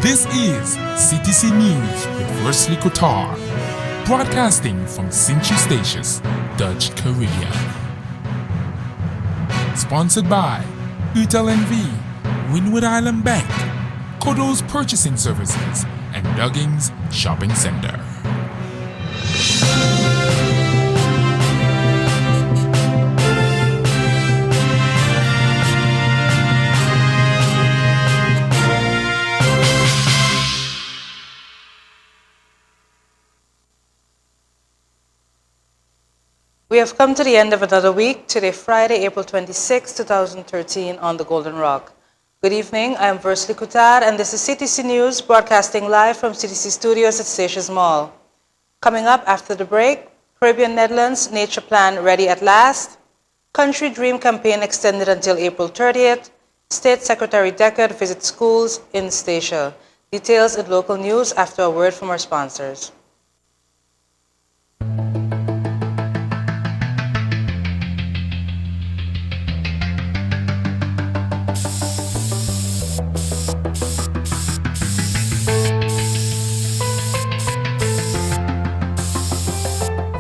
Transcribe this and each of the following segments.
This is CTC News with Wesley Kotar, broadcasting from Sint-Eustatius, Dutch Caribbean. Sponsored by Utel NV, Windward Island Bank, Kodo's Purchasing Services, and Duggins Shopping Center. We have come to the end of another week, today Friday, April 26, 2013 on the Golden Rock. Good evening, I am Wesley Kotar and this is CTC News broadcasting live from CTC Studios at Seychelles Mall. Coming up after the break, Caribbean Netherlands Nature Plan ready at last, Country Dream campaign extended until April 30th, State Secretary Deckard visits schools in Statia. Details in local news after a word from our sponsors.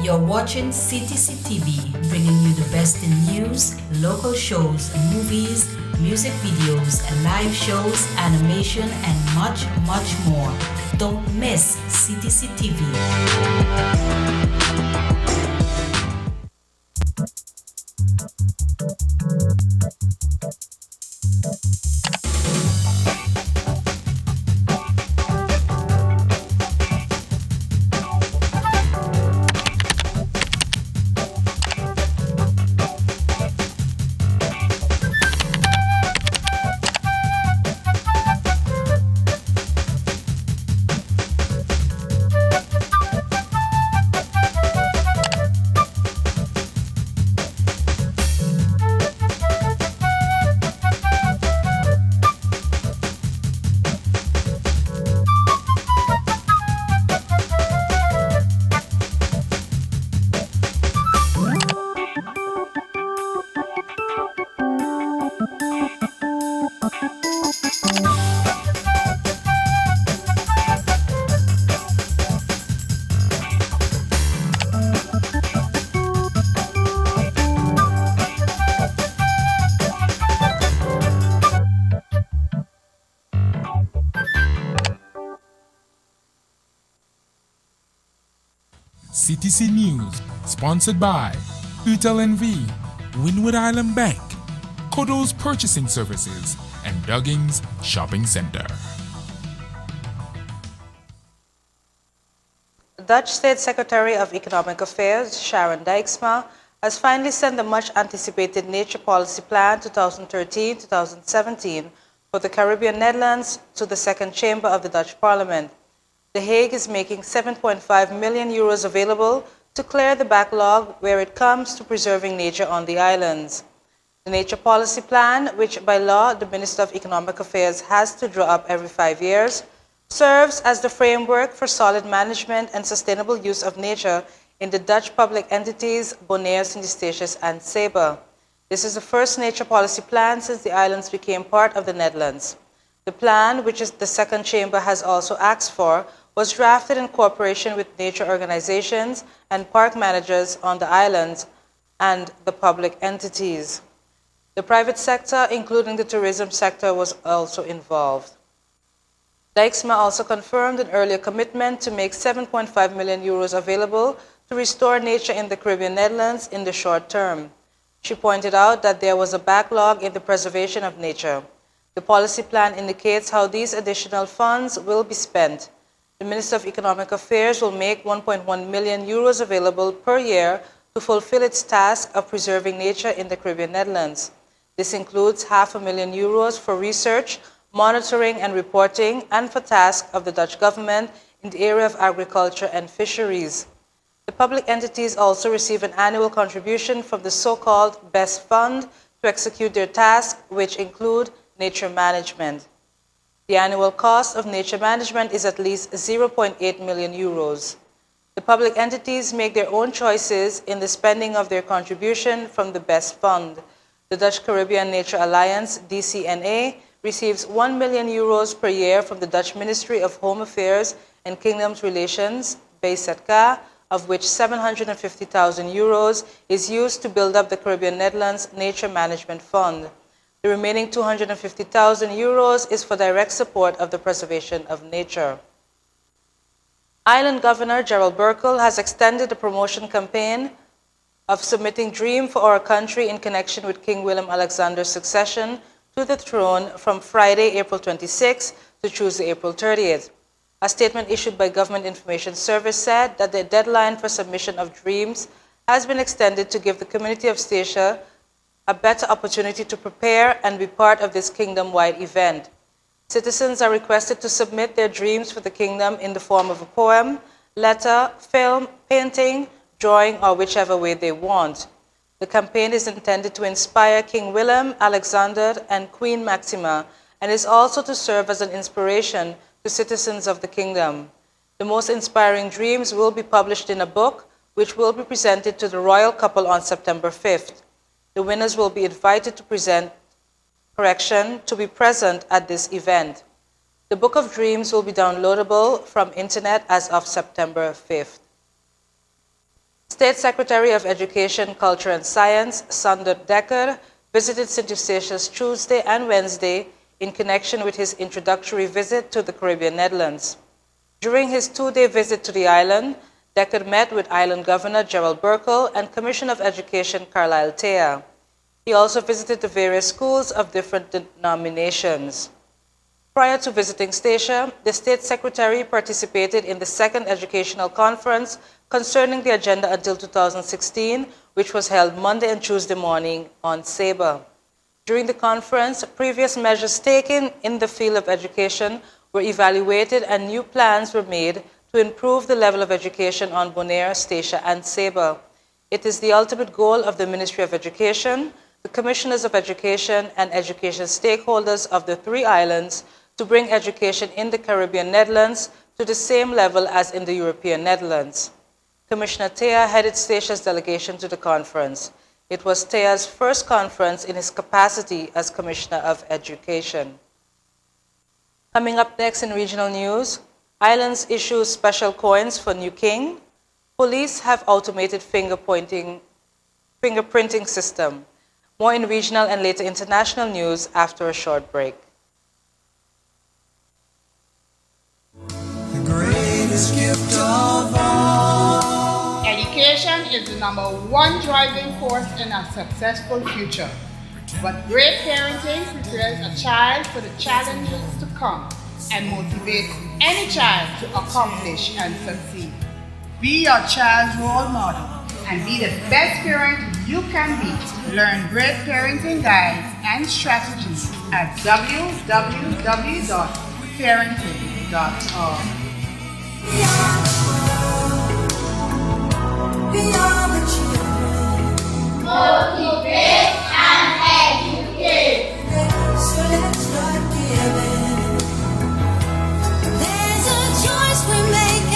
You're watching CTC TV, bringing you the best in news, local shows, movies, music videos, live shows, animation, and much, much more. Don't miss CTC TV. CTC News, sponsored by Utel NV, Windward Island Bank, Kodo's Purchasing Services, and Duggins Shopping Center. The Dutch State Secretary of Economic Affairs, Sharon Dijksma, has finally sent the much-anticipated Nature Policy Plan 2013-2017 for the Caribbean Netherlands to the Second Chamber of the Dutch Parliament. The Hague is making 7.5 million euros available to clear the backlog where it comes to preserving nature on the islands. The Nature Policy Plan, which by law the Minister of Economic Affairs has to draw up every 5 years, serves as the framework for solid management and sustainable use of nature in the Dutch public entities Bonaire, Sint-Eustatius, and Saba. This is the first nature policy plan since the islands became part of the Netherlands. The plan, which the Second Chamber has also asked for, was drafted in cooperation with nature organizations and park managers on the islands and the public entities. The private sector, including the tourism sector, was also involved. Dijksma also confirmed an earlier commitment to make 7.5 million euros available to restore nature in the Caribbean Netherlands in the short term. She pointed out that there was a backlog in the preservation of nature. The policy plan indicates how these additional funds will be spent. The Minister of Economic Affairs will make 1.1 million euros available per year to fulfill its task of preserving nature in the Caribbean Netherlands. This includes €500,000 for research, monitoring and reporting, and for tasks of the Dutch government in the area of agriculture and fisheries. The public entities also receive an annual contribution from the so-called BEST Fund to execute their tasks, which include nature management. The annual cost of nature management is at least 0.8 million euros. The public entities make their own choices in the spending of their contribution from the BEST Fund. The Dutch Caribbean Nature Alliance, DCNA, receives 1 million euros per year from the Dutch Ministry of Home Affairs and Kingdoms Relations, BZK, of which 750,000 euros is used to build up the Caribbean Netherlands Nature Management Fund. The remaining 250,000 euros is for direct support of the preservation of nature. Island Governor Gerald Burkle has extended the promotion campaign of submitting Dream for Our Country in connection with King Willem Alexander's succession to the throne from Friday, April 26 to Tuesday, April 30th. A statement issued by Government Information Service said that the deadline for submission of dreams has been extended to give the community of Statia a better opportunity to prepare and be part of this kingdom-wide event. Citizens are requested to submit their dreams for the kingdom in the form of a poem, letter, film, painting, drawing, or whichever way they want. The campaign is intended to inspire King Willem, Alexander, and Queen Maxima, and is also to serve as an inspiration to citizens of the kingdom. The most inspiring dreams will be published in a book, which will be presented to the royal couple on September 5th. The winners will be invited to be present at this event. The Book of Dreams will be downloadable from internet as of September 5th. State Secretary of Education, Culture and Science, Sander Dekker, visited St. Eustatius Tuesday and Wednesday in connection with his introductory visit to the Caribbean Netherlands. During his two-day visit to the island, Dekker met with Island Governor Gerald Burkle and Commissioner of Education Carlisle Thea. He also visited the various schools of different denominations. Prior to visiting Statia, the State Secretary participated in the second educational conference concerning the agenda until 2016, which was held Monday and Tuesday morning on Saba. During the conference, previous measures taken in the field of education were evaluated and new plans were made to improve the level of education on Bonaire, Statia, and Saba. It is the ultimate goal of the Ministry of Education, the Commissioners of Education, and education stakeholders of the three islands to bring education in the Caribbean Netherlands to the same level as in the European Netherlands. Commissioner Thea headed Statia's delegation to the conference. It was Thea's first conference in his capacity as Commissioner of Education. Coming up next in regional news, islands issue special coins for new king. Police have automated fingerprinting system. More in regional and later international news after a short break. The greatest gift of all. Education is the #1 driving force in a successful future. But great parenting prepares a child for the challenges to come and motivates any child to accomplish and succeed. Be your child's role model and be the best parent you can be. Learn great parenting guides and strategies at www.parenting.org. Beyond the children. Motivate and educate. So let's start giving. There's a choice we're making.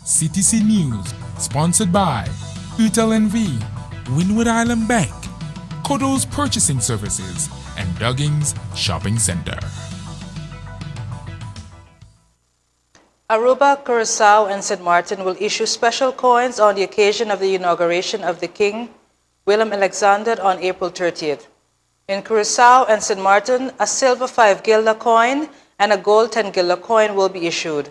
CTC News, sponsored by UTLNV, Wynwood Island Bank, Kodo's Purchasing Services, and Duggins Shopping Center. Aruba, Curacao, and St. Martin will issue special coins on the occasion of the inauguration of the King Willem Alexander on April 30th. In Curacao and St. Martin, a silver 5 guilder coin and a gold 10 guilder coin will be issued.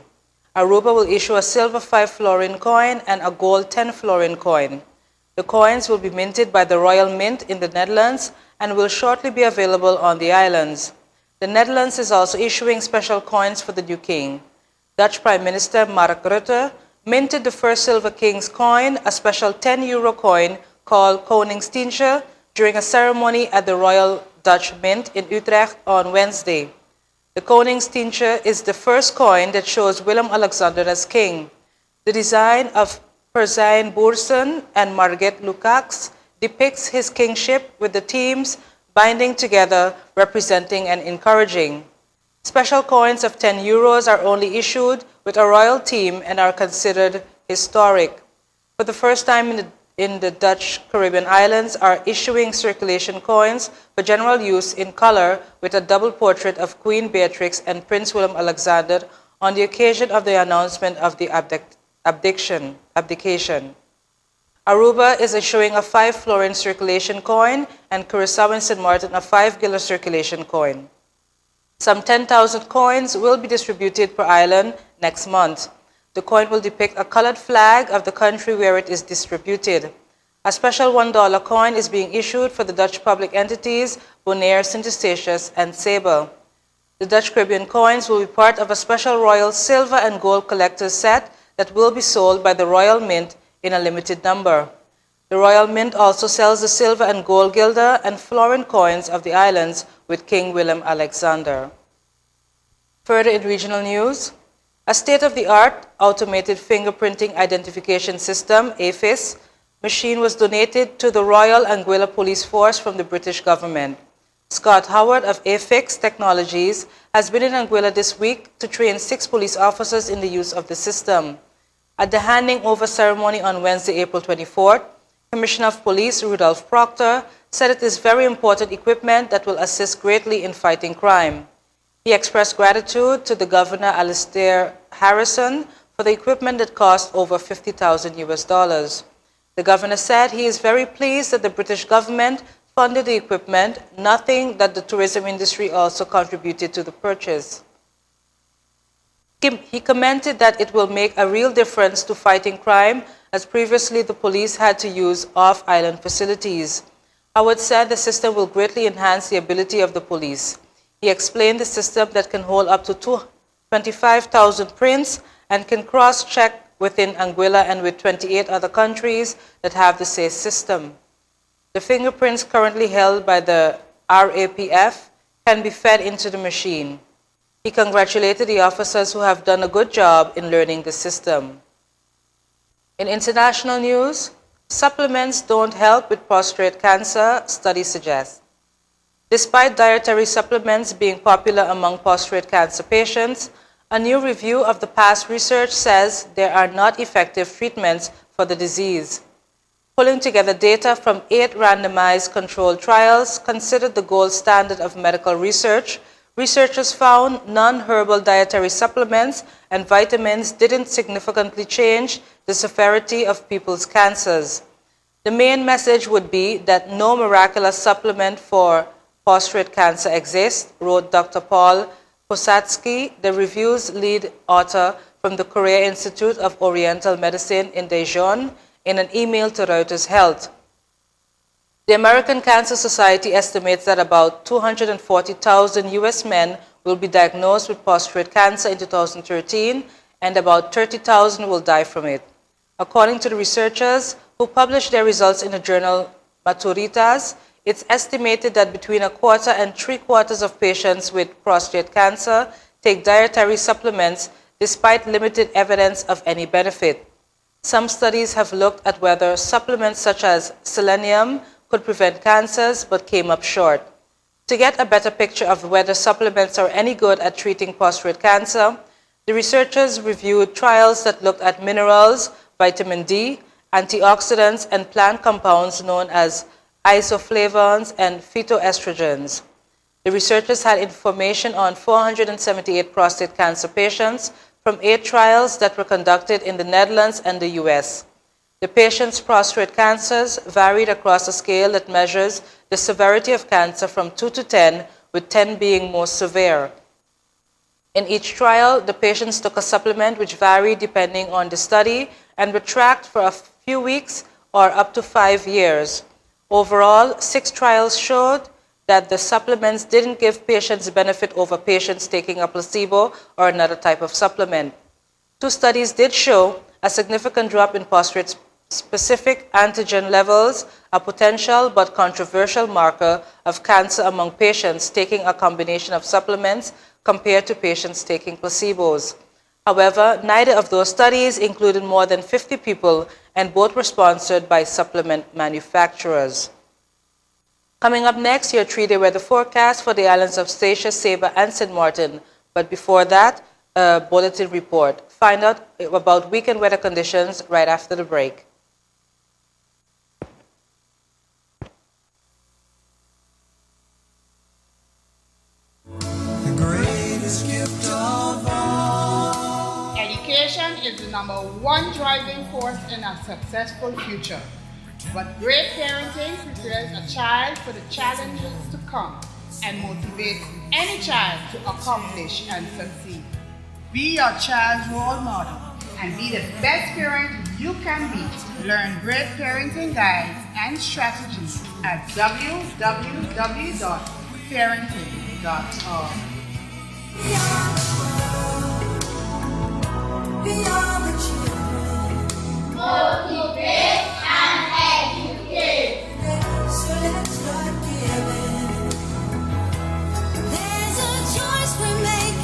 Aruba will issue a silver 5 florin coin and a gold 10 florin coin. The coins will be minted by the Royal Mint in the Netherlands and will shortly be available on the islands. The Netherlands is also issuing special coins for the new king. Dutch Prime Minister Mark Rutte minted the first silver king's coin, a special 10 euro coin called Koningstientje, during a ceremony at the Royal Dutch Mint in Utrecht on Wednesday. The Koningstientje is the first coin that shows Willem-Alexander as king. The design of Persijn Boersen and Margit Lukács depicts his kingship with the themes binding together, representing and encouraging. Special coins of 10 euros are only issued with a royal theme and are considered historic. For the first time in the Dutch Caribbean islands are issuing circulation coins for general use in color with a double portrait of Queen Beatrix and Prince Willem-Alexander on the occasion of the announcement of the abdication. Aruba is issuing a 5 florin circulation coin and Curacao and St. Martin a 5 guilder circulation coin. Some 10,000 coins will be distributed per island next month. The coin will depict a colored flag of the country where it is distributed. A special $1 coin is being issued for the Dutch public entities Bonaire, St. Eustatius, and Sable. The Dutch Caribbean coins will be part of a special royal silver and gold collector's set that will be sold by the Royal Mint in a limited number. The Royal Mint also sells the silver and gold guilder and florin coins of the islands with King Willem-Alexander. Further in regional news, a state-of-the-art automated fingerprinting identification system, AFIS, machine was donated to the Royal Anguilla Police Force from the British government. Scott Howard of AFIX Technologies has been in Anguilla this week to train 6 police officers in the use of the system. At the handing over ceremony on Wednesday, April 24th, Commissioner of Police Rudolph Proctor said it is very important equipment that will assist greatly in fighting crime. He expressed gratitude to the Governor Alistair Harrison for the equipment that cost over $50,000. The Governor said he is very pleased that the British government funded the equipment, noting that the tourism industry also contributed to the purchase. He commented that it will make a real difference to fighting crime, as previously the police had to use off-island facilities. Howard said the system will greatly enhance the ability of the police. He explained the system that can hold up to 25,000 prints and can cross-check within Anguilla and with 28 other countries that have the same system. The fingerprints currently held by the RAPF can be fed into the machine. He congratulated the officers who have done a good job in learning the system. In international news, supplements don't help with prostate cancer, study suggests. Despite dietary supplements being popular among prostate cancer patients, a new review of the past research says there are not effective treatments for the disease. Pulling together data from 8 randomized controlled trials considered the gold standard of medical research, researchers found non-herbal dietary supplements and vitamins didn't significantly change the severity of people's cancers. The main message would be that no miraculous supplement for prostate cancer exists, wrote Dr. Paul Posadsky, the review's lead author from the Korea Institute of Oriental Medicine in Daejeon, in an email to Reuters Health. The American Cancer Society estimates that about 240,000 US men will be diagnosed with prostate cancer in 2013, and about 30,000 will die from it. According to the researchers who published their results in the journal Maturitas, it's estimated that between 1/4 and 3/4 of patients with prostate cancer take dietary supplements despite limited evidence of any benefit. Some studies have looked at whether supplements such as selenium could prevent cancers but came up short. To get a better picture of whether supplements are any good at treating prostate cancer, the researchers reviewed trials that looked at minerals, vitamin D, antioxidants, and plant compounds known as isoflavones and phytoestrogens. The researchers had information on 478 prostate cancer patients from 8 trials that were conducted in the Netherlands and the US. The patients' prostate cancers varied across a scale that measures the severity of cancer from 2 to 10, with 10 being most severe. In each trial, the patients took a supplement which varied depending on the study and were tracked for a few weeks or up to 5 years. Overall, 6 trials showed that the supplements didn't give patients benefit over patients taking a placebo or another type of supplement. 2 studies did show a significant drop in prostate-specific antigen levels, a potential but controversial marker of cancer among patients taking a combination of supplements compared to patients taking placebos. However, neither of those studies included more than 50 people, and both were sponsored by supplement manufacturers. Coming up next, your 3-day weather forecast for the islands of Statia, Saba, and St. Martin. But before that, a bulletin report. Find out about weekend weather conditions right after the break. The greatest gift of all. Education is the #1 driving force in a successful future. But great parenting prepares a child for the challenges to come and motivates any child to accomplish and succeed. Be your child's role model and be the best parent you can be. Learn great parenting guides and strategies at www.parenting.org. We are the children. Motivate and educate. So let's start giving. There's a choice we're making.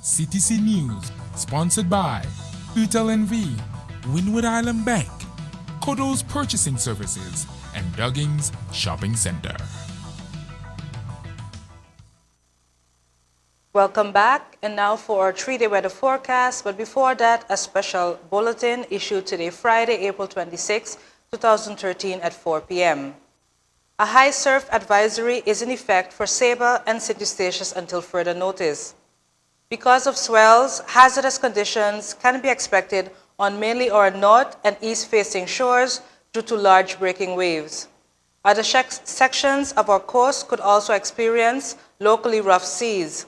CTC News, sponsored by UTLNV, Wynwood Island Bank, Kodo's Purchasing Services, and Duggins Shopping Center. Welcome back, and now for our 3-day weather forecast. But before that, a special bulletin issued today, Friday, April 26, 2013 at 4 p.m. A high surf advisory is in effect for Saba and St. Eustatius until further notice. Because of swells, hazardous conditions can be expected on mainly our north and east-facing shores due to large breaking waves. Other sections of our coast could also experience locally rough seas.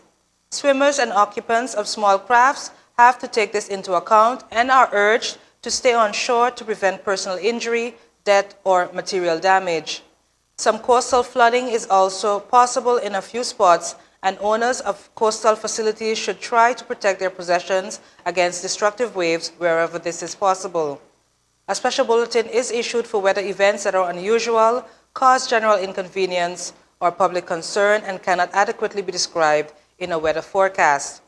Swimmers and occupants of small crafts have to take this into account and are urged to stay on shore to prevent personal injury, death, or material damage. Some coastal flooding is also possible in a few spots, and owners of coastal facilities should try to protect their possessions against destructive waves wherever this is possible. A special bulletin is issued for weather events that are unusual, cause general inconvenience or public concern, and cannot adequately be described in a weather forecast.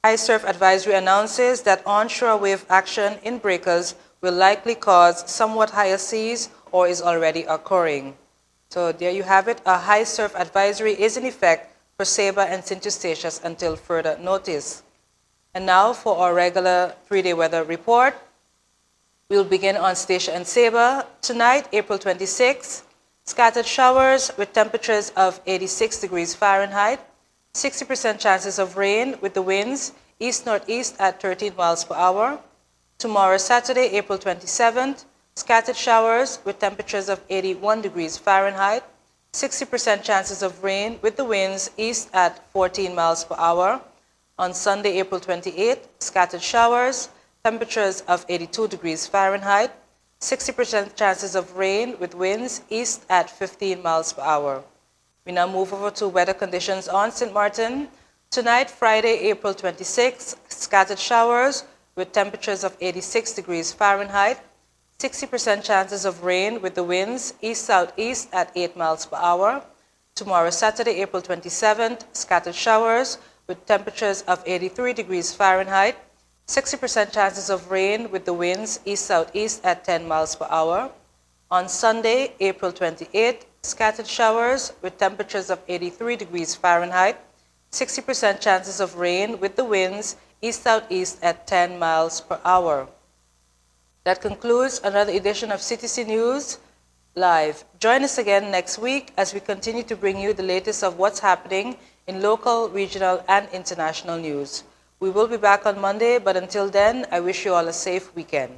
High surf advisory announces that onshore wave action in breakers will likely cause somewhat higher seas or is already occurring. So there you have it. A high surf advisory is in effect for Saba and St. Eustatius until further notice. And now for our regular 3-day weather report. We'll begin on Statia and Saba. Tonight, April 26, scattered showers with temperatures of 86 degrees Fahrenheit, 60% chances of rain with the winds east-northeast at 13 miles per hour. Tomorrow, Saturday, April 27th, scattered showers with temperatures of 81 degrees Fahrenheit, 60% chances of rain with the winds east at 14 miles per hour. On Sunday, April 28th, scattered showers, temperatures of 82 degrees Fahrenheit, 60% chances of rain with winds east at 15 miles per hour. We now move over to weather conditions on St. Martin. Tonight, Friday, April 26th, scattered showers with temperatures of 86 degrees Fahrenheit, 60% chances of rain with the winds east-southeast at 8 miles per hour. Tomorrow, Saturday, April 27th, scattered showers with temperatures of 83 degrees Fahrenheit, 60% chances of rain with the winds east-southeast at 10 miles per hour. On Sunday, April 28th, scattered showers with temperatures of 83 degrees Fahrenheit, 60% chances of rain with the winds east-southeast at 10 miles per hour. That concludes another edition of CTC News Live. Join us again next week as we continue to bring you the latest of what's happening in local, regional, and international news. We will be back on Monday, but until then, I wish you all a safe weekend.